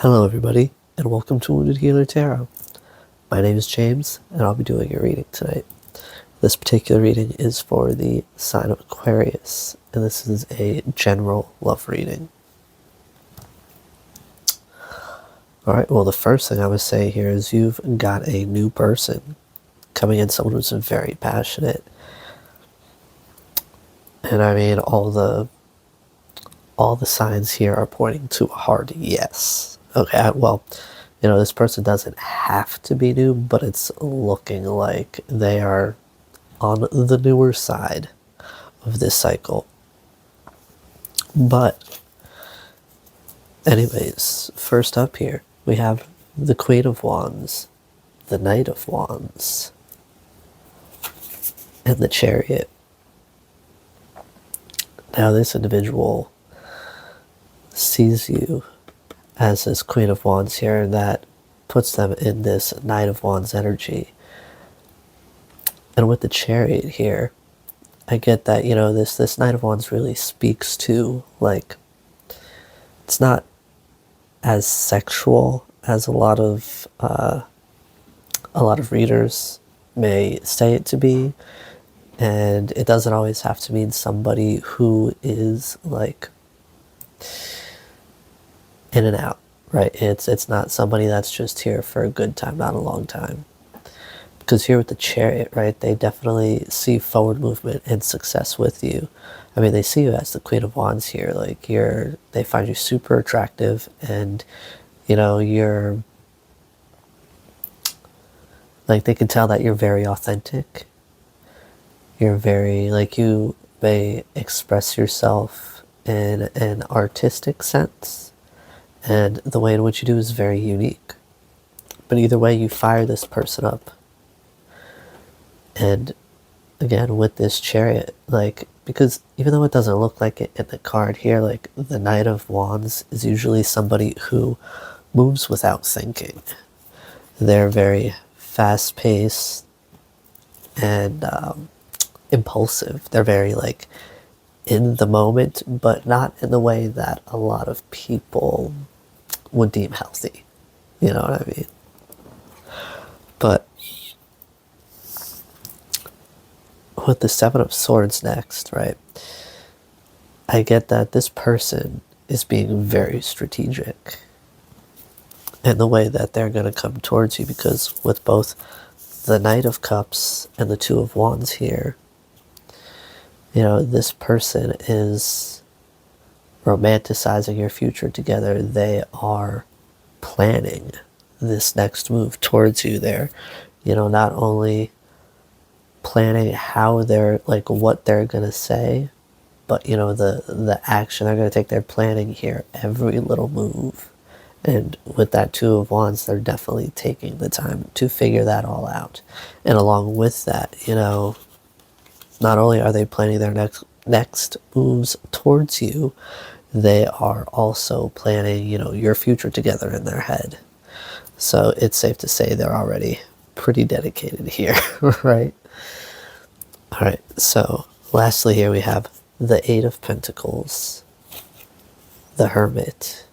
Hello everybody, and welcome to Wounded Healer Tarot. My name is James, and I'll be doing your reading tonight. This particular reading is for the sign of Aquarius, and this is a general love reading. Alright, well the first thing I would say here is you've got a new person coming in, someone who's very passionate. And I mean, all the signs here are pointing to a hard yes. Okay, well, this person doesn't have to be new, but it's looking like they are on the newer side of this cycle. But anyways, first up here, we have the Queen of Wands, the Knight of Wands, and the Chariot. Now this individual sees you as this Queen of Wands here, and that puts them in this Knight of Wands energy. And with the Chariot here, I get that, this Knight of Wands really speaks to, like, it's not as sexual as a lot of readers may say it to be, and it doesn't always have to mean somebody who is like in and out, right? It's not somebody that's just here for a good time, not a long time. Because here with the Chariot, right, they definitely see forward movement and success with you. I mean, they see you as the Queen of Wands here. Like, they find you super attractive, and you're like, they can tell that you're very authentic. You're very, like, you may express yourself in an artistic sense, and the way in which you do is very unique. But either way, you fire this person up. And again, with this Chariot, like, because even though it doesn't look like it in the card here, like, the Knight of Wands is usually somebody who moves without thinking. They're very fast-paced and impulsive. They're very, like, in the moment, but not in the way that a lot of people would deem healthy. You know what I mean? But with the Seven of Swords next, right, I get that this person is being very strategic in the way that they're going to come towards you, because with both the Knight of Cups and the Two of Wands here, this person is romanticizing your future together. They are planning this next move towards you. They're, not only planning how they're, like, what they're gonna say, but the action they're gonna take. They're planning here every little move. And with that Two of Wands, they're definitely taking the time to figure that all out. And along with that, not only are they planning their next moves towards you, they are also planning, your future together in their head. So it's safe to say they're already pretty dedicated here, right? All right, so lastly here we have the Eight of Pentacles, the Hermit,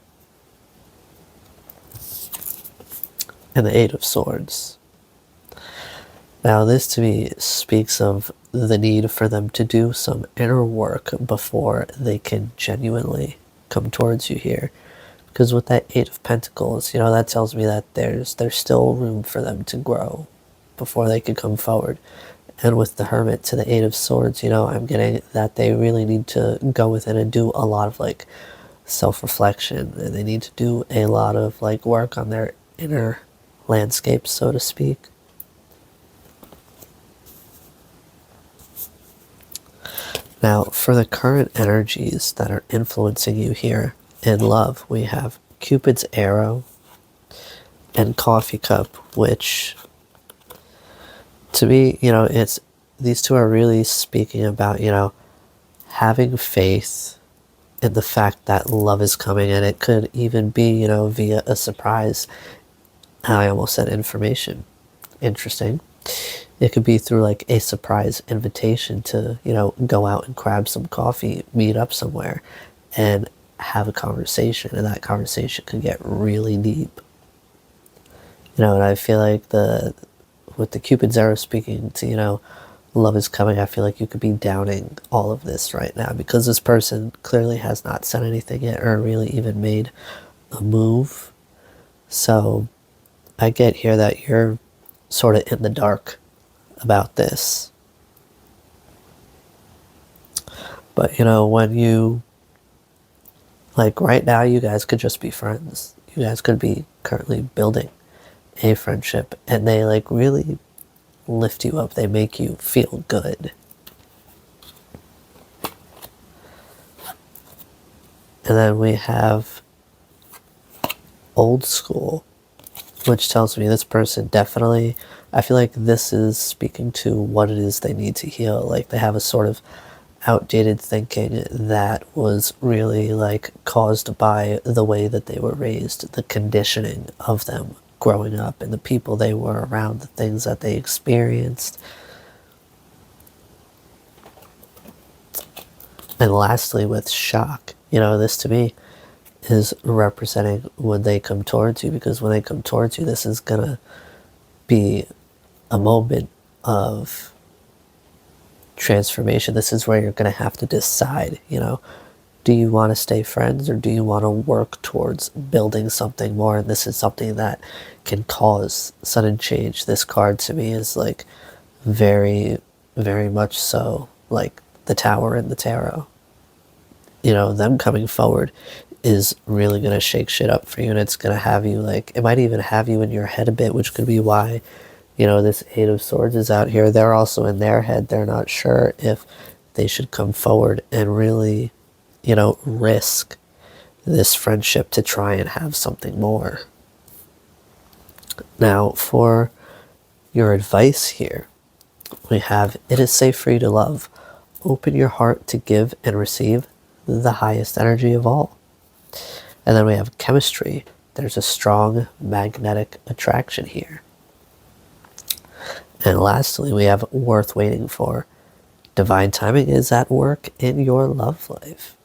and the Eight of Swords. Now this to me speaks of the need for them to do some inner work before they can genuinely come towards you here. Because with that Eight of Pentacles, that tells me that there's still room for them to grow before they can come forward. And with the Hermit to the Eight of Swords, I'm getting that they really need to go within and do a lot of, like, self-reflection. And they need to do a lot of, like, work on their inner landscape, so to speak. Now, for the current energies that are influencing you here in love, we have Cupid's arrow and Coffee Cup, which, to me, it's, these two are really speaking about, having faith in the fact that love is coming, and it could even be, via a surprise. I almost said information. Interesting. It could be through, like, a surprise invitation to, go out and grab some coffee, meet up somewhere, and have a conversation, and that conversation could get really deep. And I feel like with the Cupid's arrow speaking to, love is coming, I feel like you could be downing all of this right now because this person clearly has not said anything yet or really even made a move. So I get here that you're sort of in the dark about this. But, when you, like right now, you guys could just be friends. You guys could be currently building a friendship, and they like really lift you up. They make you feel good. And then we have old school, which tells me this person definitely, I feel like this is speaking to what it is they need to heal. Like they have a sort of outdated thinking that was really like caused by the way that they were raised, the conditioning of them growing up and the people they were around, the things that they experienced. And lastly, with shock, this to me is representing when they come towards you, because when they come towards you, this is gonna be a moment of transformation. This is where you're going to have to decide, do you want to stay friends or do you want to work towards building something more? And this is something that can cause sudden change. This card to me is like very, very much so like the Tower in the tarot. Them coming forward is really going to shake shit up for you, and it's going to have you like, it might even have you in your head a bit, which could be why this Eight of Swords is out here. They're also in their head. They're not sure if they should come forward and really, risk this friendship to try and have something more. Now, for your advice here, we have, it is safe for you to love. Open your heart to give and receive the highest energy of all. And then we have chemistry. There's a strong magnetic attraction here. And lastly, we have worth waiting for. Divine timing is at work in your love life.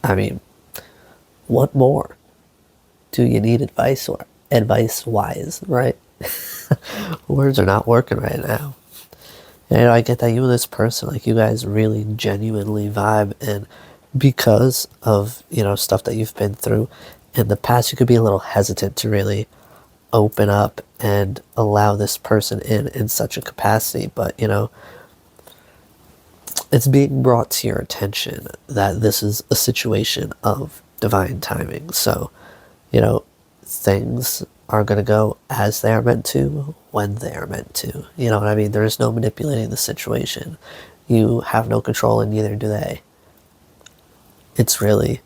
I mean, what more do you need advice-wise, right? Words are not working right now. And I get that you and this person, like you guys really genuinely vibe, and because of, stuff that you've been through in the past, you could be a little hesitant to really open up and allow this person in such a capacity, but it's being brought to your attention that this is a situation of divine timing. So things are going to go as they are meant to, when they are meant to. You know what I mean? There is no manipulating the situation. You have no control, and neither do they. It's really,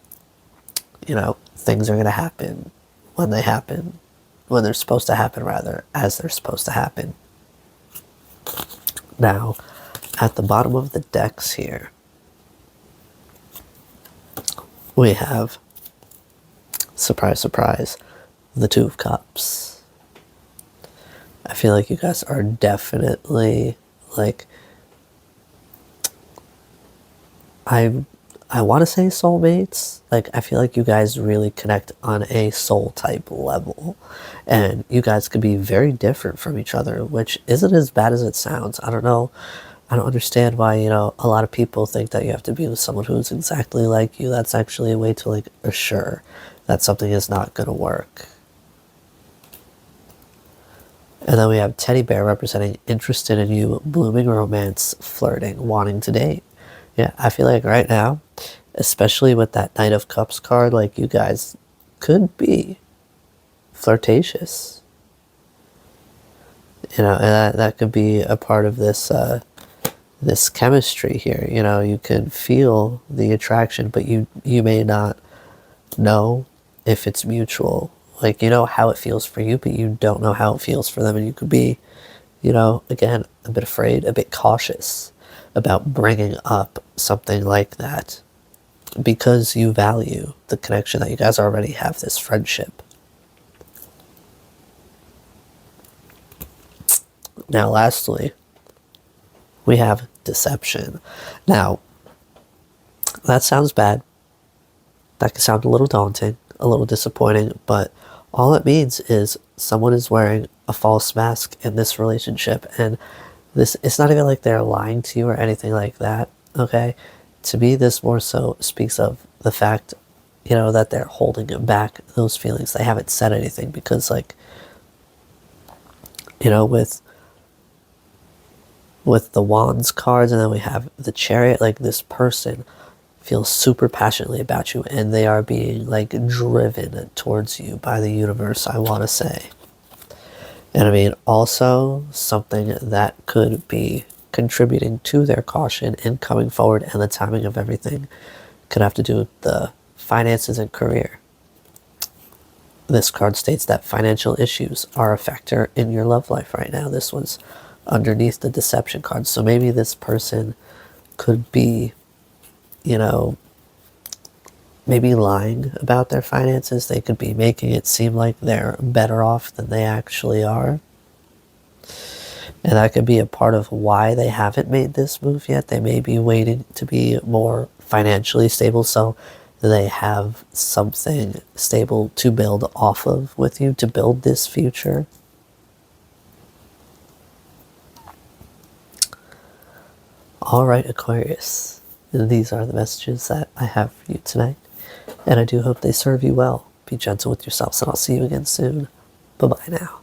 things are going to happen when they happen, when they're supposed to happen, rather, as they're supposed to happen. Now, at the bottom of the decks here, we have, surprise, surprise, the Two of Cups. I feel like you guys are definitely, like, I want to say soulmates. Like, I feel like you guys really connect on a soul type level, and you guys could be very different from each other, which isn't as bad as it sounds. I don't know. I don't understand why, a lot of people think that you have to be with someone who's exactly like you. That's actually a way to like assure that something is not going to work. And then we have Teddy Bear representing interested in you, blooming romance, flirting, wanting to date. Yeah, I feel like right now, especially with that Knight of Cups card, like you guys could be flirtatious. And that could be a part of this this chemistry here. You can feel the attraction, but you may not know if it's mutual. Like, how it feels for you, but you don't know how it feels for them, and you could be, again, a bit afraid, a bit cautious about bringing up something like that because you value the connection that you guys already have, this friendship. Now, lastly, we have deception. Now, that sounds bad. That can sound a little daunting, a little disappointing, but all it means is someone is wearing a false mask in this relationship, and this, it's not even like they're lying to you or anything like that, okay? To me, this more so speaks of the fact, you know, that they're holding back those feelings. They haven't said anything because, like, you know, with the wands cards, and then we have the chariot, like, this person feels super passionately about you, and they are being, like, driven towards you by the universe, I want to say. And I mean, also something that could be contributing to their caution in coming forward and the timing of everything could have to do with the finances and career. This card states that financial issues are a factor in your love life right now. This was underneath the deception card. So maybe this person could be, you know, maybe lying about their finances. They could be making it seem like they're better off than they actually are. And that could be a part of why they haven't made this move yet. They may be waiting to be more financially stable, so they have something stable to build off of with you, to build this future. All right, Aquarius, these are the messages that I have for you tonight, and I do hope they serve you well. Be gentle with yourselves, and I'll see you again soon. Bye-bye now.